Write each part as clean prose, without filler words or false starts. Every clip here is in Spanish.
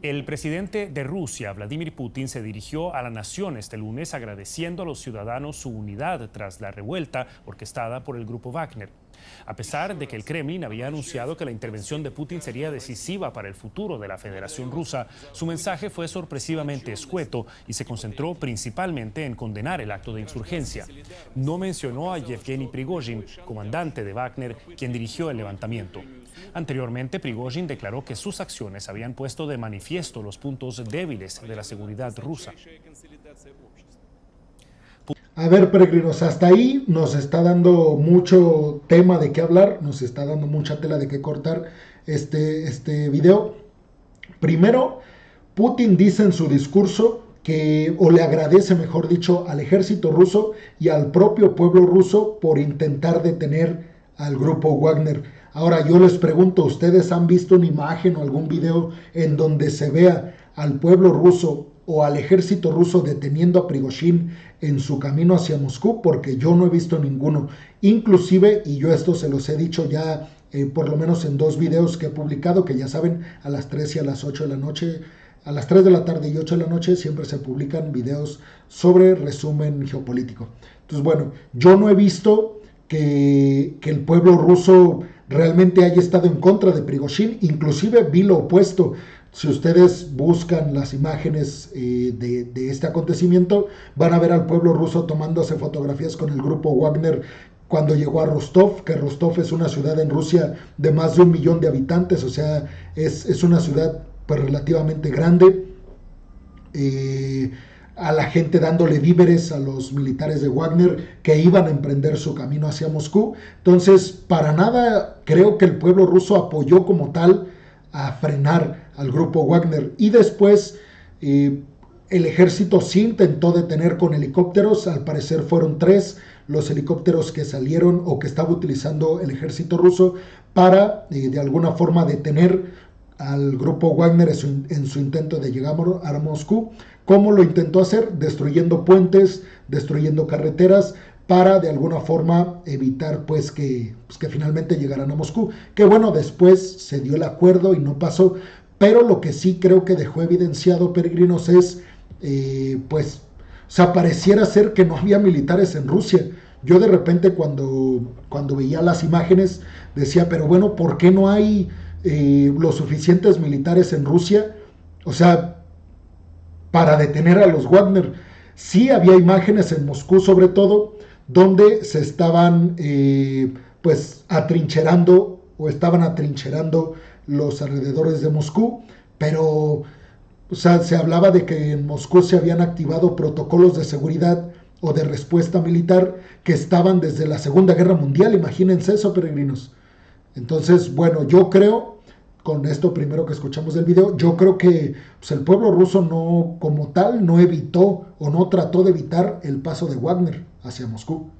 El presidente de Rusia, Vladimir Putin, se dirigió a la nación este lunes agradeciendo a los ciudadanos su unidad tras la revuelta orquestada por el grupo Wagner. A pesar de que el Kremlin había anunciado que la intervención de Putin sería decisiva para el futuro de la Federación Rusa, su mensaje fue sorpresivamente escueto y se concentró principalmente en condenar el acto de insurgencia. No mencionó a Yevgeny Prigozhin, comandante de Wagner, quien dirigió el levantamiento. Anteriormente, Prigozhin declaró que sus acciones habían puesto de manifiesto los puntos débiles de la seguridad rusa. A ver, peregrinos, hasta ahí nos está dando mucho tema de qué hablar, nos está dando mucha tela de qué cortar este video. Primero, Putin dice en su discurso que, o le agradece, mejor dicho, al ejército ruso y al propio pueblo ruso por intentar detener al grupo Wagner. Ahora yo les pregunto, ¿ustedes han visto una imagen o algún video en donde se vea al pueblo ruso o al ejército ruso deteniendo a Prigozhin en su camino hacia Moscú? Porque yo no he visto ninguno. Inclusive, y yo esto se los he dicho ya por lo menos en 2 videos que he publicado, que ya saben, a las 3 y a las 8 de la noche, a las 3 de la tarde y 8 de la noche siempre se publican videos sobre resumen geopolítico. Entonces, bueno, yo no he visto que el pueblo ruso realmente haya estado en contra de Prigozhin, inclusive vi lo opuesto. Si ustedes buscan las imágenes de este acontecimiento, van a ver al pueblo ruso tomándose fotografías con el grupo Wagner cuando llegó a Rostov, que Rostov es una ciudad en Rusia de más de 1 millón de habitantes, o sea, es una ciudad pues relativamente grande. A la gente dándole víveres a los militares de Wagner que iban a emprender su camino hacia Moscú. Entonces, para nada creo que el pueblo ruso apoyó como tal a frenar al grupo Wagner. Y después el ejército sí intentó detener con helicópteros, al parecer fueron 3 los helicópteros que salieron o que estaba utilizando el ejército ruso para de alguna forma detener al grupo Wagner en su intento de llegar a Moscú. ¿Cómo lo intentó hacer? Destruyendo puentes, destruyendo carreteras, para de alguna forma evitar pues que finalmente llegaran a Moscú. Que bueno, después se dio el acuerdo y no pasó, pero lo que sí creo que dejó evidenciado, peregrinos, es pues, o sea, pareciera ser que no había militares en Rusia. Yo de repente cuando veía las imágenes decía, pero bueno, ¿por qué no hay los suficientes militares en Rusia? O sea, para detener a los Wagner. Sí había imágenes en Moscú sobre todo, donde se estaban pues atrincherando o estaban atrincherando los alrededores de Moscú, pero o sea, se hablaba de que en Moscú se habían activado protocolos de seguridad o de respuesta militar que estaban desde la Segunda Guerra Mundial. Imagínense eso, peregrinos. Entonces, bueno, yo creo, con esto primero que escuchamos del video, yo creo que pues, el pueblo ruso no, como tal, no evitó o no trató de evitar el paso de Wagner hacia Moscú.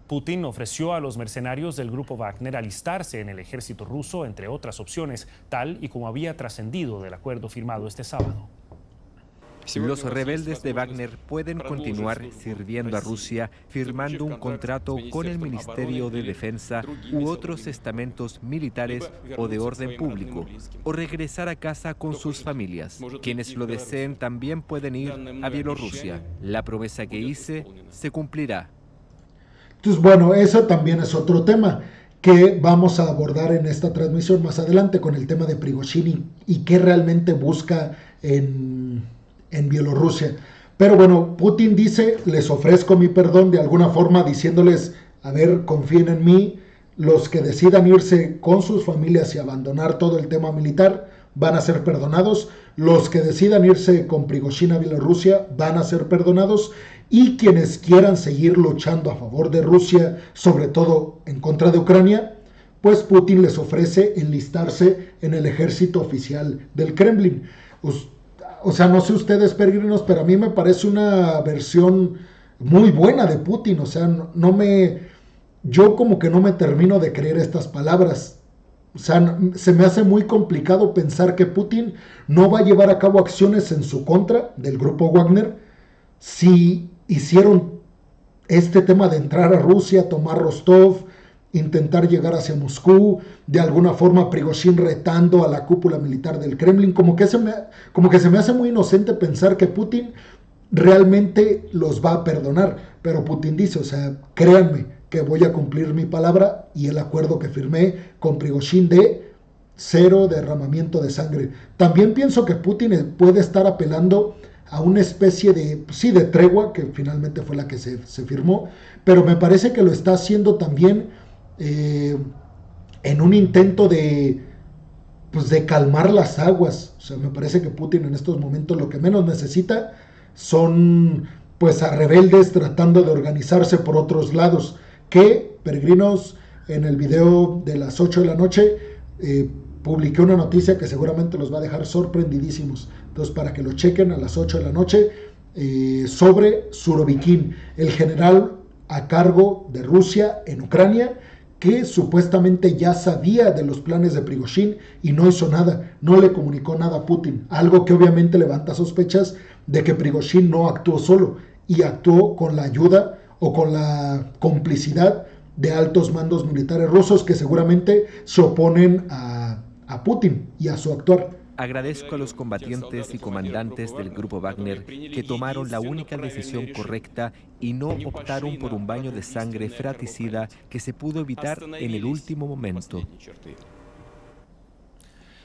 Putin ofreció a los mercenarios del grupo Wagner alistarse en el ejército ruso, entre otras opciones, tal y como había trascendido del acuerdo firmado este sábado. Los rebeldes de Wagner pueden continuar sirviendo a Rusia firmando un contrato con el Ministerio de Defensa u otros estamentos militares o de orden público, o regresar a casa con sus familias. Quienes lo deseen también pueden ir a Bielorrusia. La promesa que hice se cumplirá. Entonces, bueno, eso también es otro tema que vamos a abordar en esta transmisión más adelante con el tema de Prigozhin y qué realmente busca en Bielorrusia. Pero bueno, Putin dice, les ofrezco mi perdón de alguna forma, diciéndoles, a ver, confíen en mí, los que decidan irse con sus familias y abandonar todo el tema militar van a ser perdonados, los que decidan irse con Prigozhin a Bielorrusia van a ser perdonados, y quienes quieran seguir luchando a favor de Rusia, sobre todo en contra de Ucrania, pues Putin les ofrece enlistarse en el ejército oficial del Kremlin. O sea, no sé ustedes, peregrinos, pero a mí me parece una versión muy buena de Putin. O sea, yo como que no me termino de creer estas palabras. O sea, se me hace muy complicado pensar que Putin no va a llevar a cabo acciones en su contra del grupo Wagner si hicieron este tema de entrar a Rusia, tomar Rostov intentar llegar hacia Moscú, de alguna forma Prigozhin retando a la cúpula militar del Kremlin, como que se me hace muy inocente pensar que Putin realmente los va a perdonar, pero Putin dice, o sea, créanme que voy a cumplir mi palabra y el acuerdo que firmé con Prigozhin de cero derramamiento de sangre. También pienso que Putin puede estar apelando a una especie de, sí, de tregua, que finalmente fue la que se firmó, pero me parece que lo está haciendo también en un intento de, pues, de calmar las aguas. O sea, me parece que Putin en estos momentos lo que menos necesita son, pues, a rebeldes tratando de organizarse por otros lados, que, peregrinos, en el video de las 8 de la noche, publiqué una noticia que seguramente los va a dejar sorprendidísimos. Entonces, para que lo chequen a las 8 de la noche, sobre Surovikin, el general a cargo de Rusia en Ucrania, que supuestamente ya sabía de los planes de Prigozhin y no hizo nada, no le comunicó nada a Putin, algo que obviamente levanta sospechas de que Prigozhin no actuó solo y actuó con la ayuda o con la complicidad de altos mandos militares rusos que seguramente se oponen a Putin y a su actuar. Agradezco a los combatientes y comandantes del grupo Wagner que tomaron la única decisión correcta y no optaron por un baño de sangre fratricida que se pudo evitar en el último momento.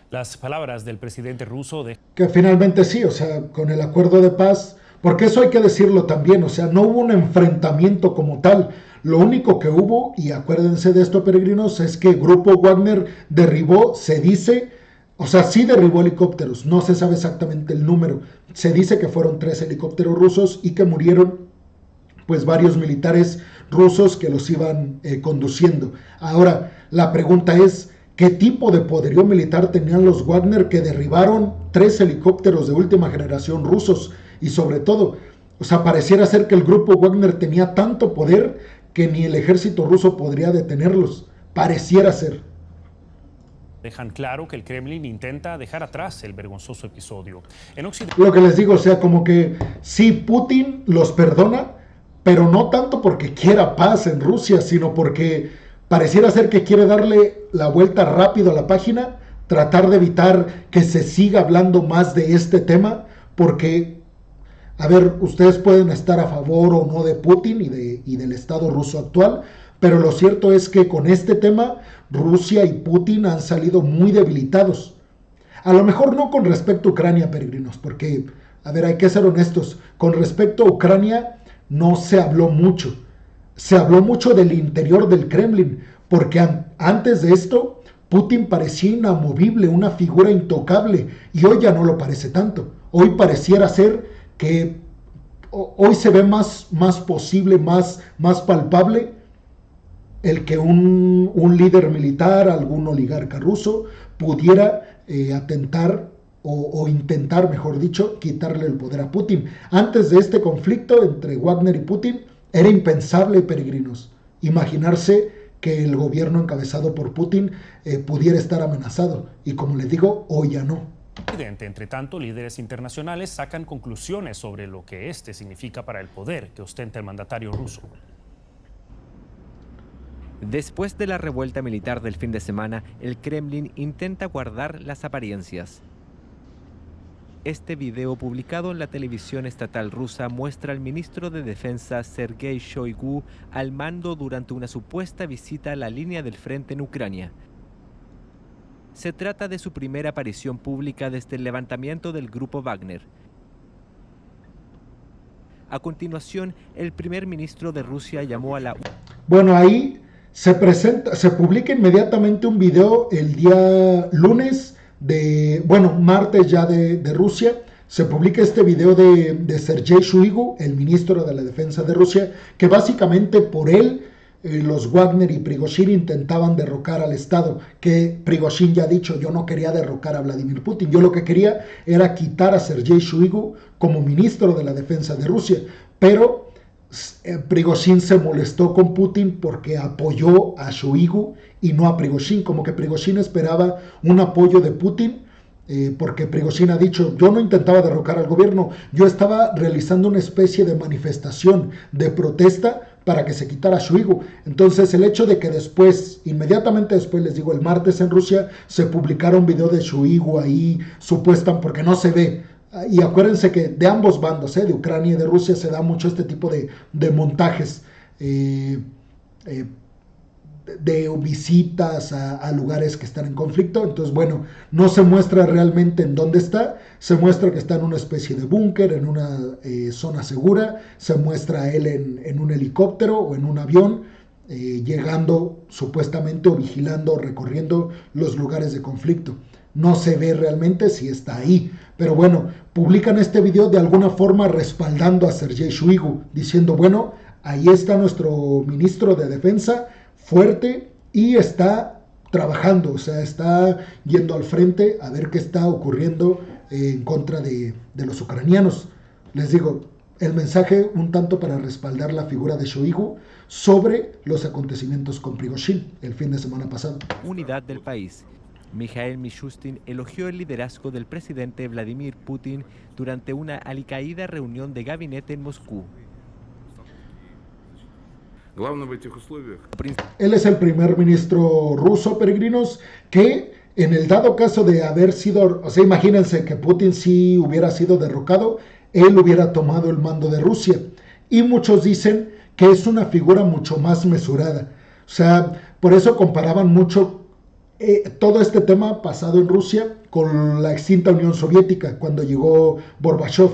Las palabras del presidente ruso de que finalmente sí, o sea, con el acuerdo de paz, porque eso hay que decirlo también, o sea, no hubo un enfrentamiento como tal. Lo único que hubo, y acuérdense de esto, peregrinos, es que el grupo Wagner derribó, se dice, o sea, sí derribó helicópteros, no se sabe exactamente el número, se dice que fueron 3 helicópteros rusos y que murieron pues varios militares rusos que los iban conduciendo. Ahora, la pregunta es, ¿qué tipo de poderío militar tenían los Wagner que derribaron 3 helicópteros de última generación rusos? Y sobre todo, o sea, pareciera ser que el grupo Wagner tenía tanto poder que ni el ejército ruso podría detenerlos. Pareciera ser. Dejan claro que el Kremlin intenta dejar atrás el vergonzoso episodio. En Occidente... Lo que les digo, o sea, como que sí, Putin los perdona, pero no tanto porque quiera paz en Rusia, sino porque pareciera ser que quiere darle la vuelta rápido a la página, tratar de evitar que se siga hablando más de este tema, porque, a ver, ustedes pueden estar a favor o no de Putin y del Estado ruso actual, pero lo cierto es que con este tema Rusia y Putin han salido muy debilitados. A lo mejor no con respecto a Ucrania, peregrinos, porque, a ver, hay que ser honestos, con respecto a Ucrania no se habló mucho. Se habló mucho del interior del Kremlin, porque antes de esto Putin parecía inamovible, una figura intocable, y hoy ya no lo parece tanto. Hoy pareciera ser que hoy se ve más posible, más palpable el que un líder militar, algún oligarca ruso, pudiera atentar o intentar, mejor dicho, quitarle el poder a Putin. Antes de este conflicto entre Wagner y Putin, era impensable, peregrinos, imaginarse que el gobierno encabezado por Putin pudiera estar amenazado. Y como les digo, hoy ya no. Entre tanto, líderes internacionales sacan conclusiones sobre lo que este significa para el poder que ostenta el mandatario ruso. Después de la revuelta militar del fin de semana, el Kremlin intenta guardar las apariencias. Este video publicado en la televisión estatal rusa muestra al ministro de Defensa Sergei Shoigu al mando durante una supuesta visita a la línea del frente en Ucrania. Se trata de su primera aparición pública desde el levantamiento del grupo Wagner. A continuación, el primer ministro de Rusia llamó a la... Bueno, ahí se publica inmediatamente un video el día lunes martes ya de Rusia. Se publica este video de Sergei Shoigu, el ministro de la Defensa de Rusia, que básicamente por él los Wagner y Prigozhin intentaban derrocar al Estado, que Prigozhin ya ha dicho, yo no quería derrocar a Vladimir Putin, yo lo que quería era quitar a Sergei Shoigu como ministro de la Defensa de Rusia, pero Prigozhin se molestó con Putin porque apoyó a Shoigu y no a Prigozhin, como que Prigozhin esperaba un apoyo de Putin, porque Prigozhin ha dicho, yo no intentaba derrocar al gobierno, yo estaba realizando una especie de manifestación, de protesta para que se quitara Shoigu. Entonces el hecho de que después, inmediatamente después, les digo, el martes en Rusia, se publicara un video de Shoigu ahí, supuestamente, porque no se ve. Y acuérdense que de ambos bandos, de Ucrania y de Rusia, se da mucho este tipo de montajes, de visitas a lugares que están en conflicto. Entonces, bueno, no se muestra realmente en dónde está, se muestra que está en una especie de búnker, en una zona segura, se muestra a él en un helicóptero o en un avión, llegando supuestamente o vigilando o recorriendo los lugares de conflicto. No se ve realmente si está ahí, pero bueno, publican este video de alguna forma respaldando a Sergei Shoigu, diciendo, bueno, ahí está nuestro ministro de defensa, fuerte, y está trabajando, o sea, está yendo al frente a ver qué está ocurriendo en contra de los ucranianos. Les digo, el mensaje un tanto para respaldar la figura de Shoigu sobre los acontecimientos con Prigozhin el fin de semana pasado. Unidad del país. Mikhail Mishustin elogió el liderazgo del presidente Vladimir Putin durante una alicaída reunión de gabinete en Moscú. Él es el primer ministro ruso, peregrinos, que en el dado caso de haber sido, o sea, imagínense que Putin sí hubiera sido derrocado, él hubiera tomado el mando de Rusia. Y muchos dicen que es una figura mucho más mesurada. O sea, por eso comparaban mucho todo este tema pasado en Rusia con la extinta Unión Soviética, cuando llegó Gorbachev,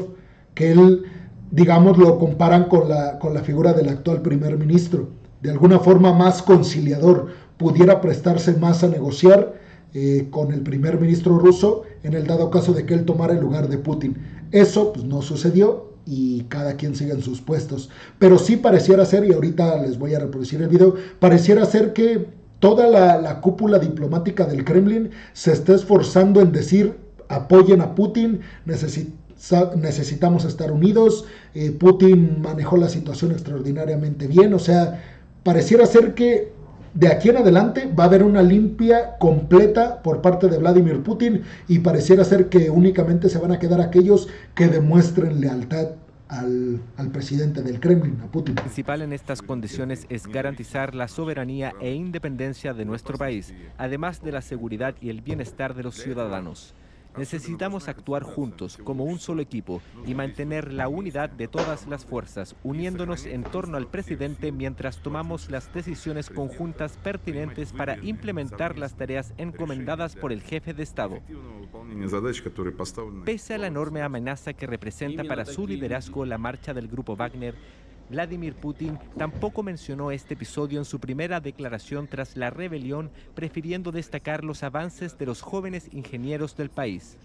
que él, digamos, lo comparan con la figura del actual primer ministro, de alguna forma más conciliador, pudiera prestarse más a negociar con el primer ministro ruso en el dado caso de que él tomara el lugar de Putin. Eso pues no sucedió y cada quien sigue en sus puestos, pero sí pareciera ser, y ahorita les voy a reproducir el video, pareciera ser que toda la cúpula diplomática del Kremlin se está esforzando en decir, apoyen a Putin, necesitamos estar unidos, Putin manejó la situación extraordinariamente bien. O sea, pareciera ser que de aquí en adelante va a haber una limpia completa por parte de Vladimir Putin, y pareciera ser que únicamente se van a quedar aquellos que demuestren lealtad al presidente del Kremlin, a Putin. Lo principal en estas condiciones es garantizar la soberanía e independencia de nuestro país, además de la seguridad y el bienestar de los ciudadanos. Necesitamos actuar juntos, como un solo equipo, y mantener la unidad de todas las fuerzas, uniéndonos en torno al presidente mientras tomamos las decisiones conjuntas pertinentes para implementar las tareas encomendadas por el jefe de Estado. Pese a la enorme amenaza que representa para su liderazgo la marcha del grupo Wagner, Vladimir Putin tampoco mencionó este episodio en su primera declaración tras la rebelión, prefiriendo destacar los avances de los jóvenes ingenieros del país.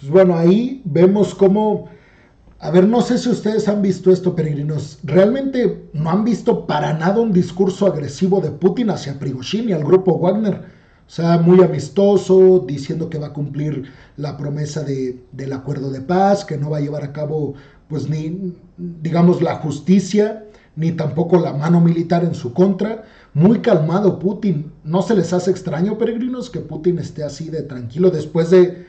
Bueno, ahí vemos cómo, a ver, no sé si ustedes han visto esto, peregrinos, realmente no han visto para nada un discurso agresivo de Putin hacia Prigozhin y al grupo Wagner. O sea, muy amistoso, diciendo que va a cumplir la promesa del acuerdo de paz, que no va a llevar a cabo, pues, ni, digamos, la justicia, ni tampoco la mano militar en su contra. Muy calmado Putin. ¿No se les hace extraño, peregrinos, que Putin esté así de tranquilo después del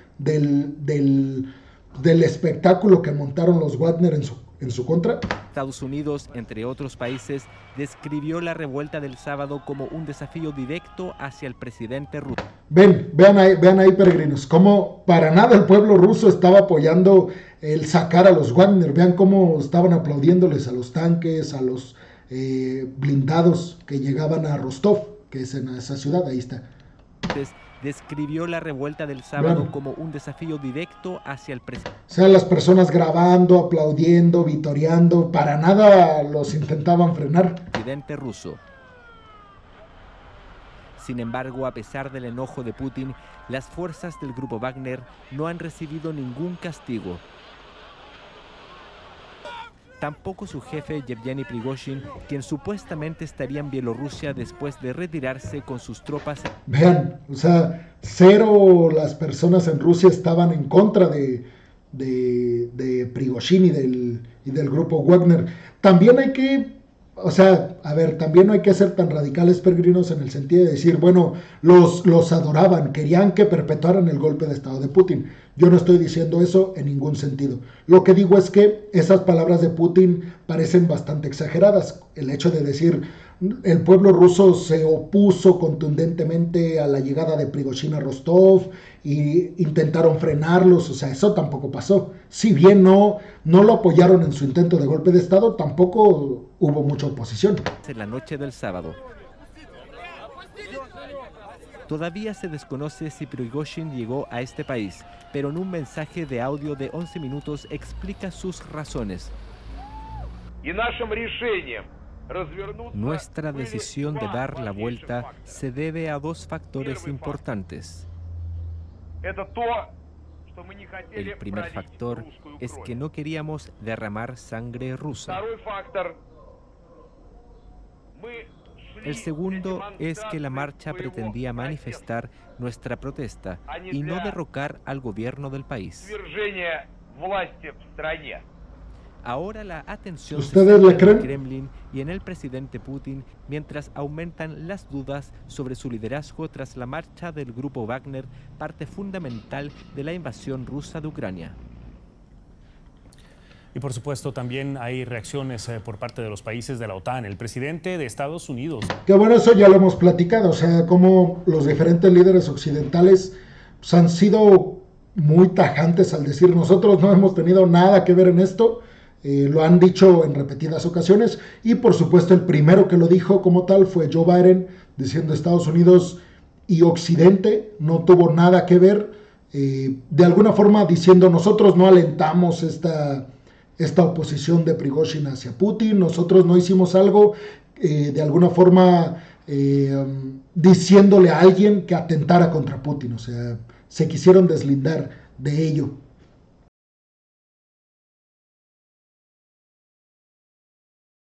espectáculo que montaron los Wagner en su contra? Estados Unidos, entre otros países, describió la revuelta del sábado como un desafío directo hacia el presidente ruso. Vean ahí, peregrinos, cómo para nada el pueblo ruso estaba apoyando el sacar a los Wagner. Vean cómo estaban aplaudiéndoles a los tanques, a los blindados que llegaban a Rostov, que es en esa ciudad, ahí está. Describió la revuelta del sábado como un desafío directo hacia el presidente. O sea, las personas grabando, aplaudiendo, vitoreando, para nada los intentaban frenar. Presidente ruso. Sin embargo, a pesar del enojo de Putin, las fuerzas del grupo Wagner no han recibido ningún castigo. Tampoco su jefe Yevgeny Prigozhin, quien supuestamente estaría en Bielorrusia después de retirarse con sus tropas. Vean, o sea, cero las personas en Rusia estaban en contra de Prigozhin y del grupo Wagner. También hay que o sea, a ver, también no hay que ser tan radicales, peregrinos, en el sentido de decir, bueno, los adoraban, querían que perpetuaran el golpe de Estado de Putin. Yo no estoy diciendo eso en ningún sentido. Lo que digo es que esas palabras de Putin parecen bastante exageradas. El hecho de decir, el pueblo ruso se opuso contundentemente a la llegada de Prigozhin a Rostov y intentaron frenarlos, o sea, eso tampoco pasó. Si bien no lo apoyaron en su intento de golpe de Estado, tampoco hubo mucha oposición. En la noche del sábado. Todavía se desconoce si Prigozhin llegó a este país, pero en un mensaje de audio de 11 minutos explica sus razones. Nuestra decisión de dar la vuelta se debe a dos factores importantes. El primer factor es que no queríamos derramar sangre rusa. El segundo es que la marcha pretendía manifestar nuestra protesta y no derrocar al gobierno del país. Ahora la atención se centra en el Kremlin y en el presidente Putin, mientras aumentan las dudas sobre su liderazgo tras la marcha del grupo Wagner, parte fundamental de la invasión rusa de Ucrania. Y por supuesto también hay reacciones por parte de los países de la OTAN. El presidente de Estados Unidos. Que bueno, eso ya lo hemos platicado, o sea, como los diferentes líderes occidentales pues, han sido muy tajantes al decir nosotros no hemos tenido nada que ver en esto. Lo han dicho en repetidas ocasiones y por supuesto el primero que lo dijo como tal fue Joe Biden, diciendo Estados Unidos y Occidente no tuvo nada que ver, de alguna forma diciendo nosotros no alentamos esta oposición de Prigozhin hacia Putin, nosotros no hicimos algo, de alguna forma diciéndole a alguien que atentara contra Putin, o sea, se quisieron deslindar de ello.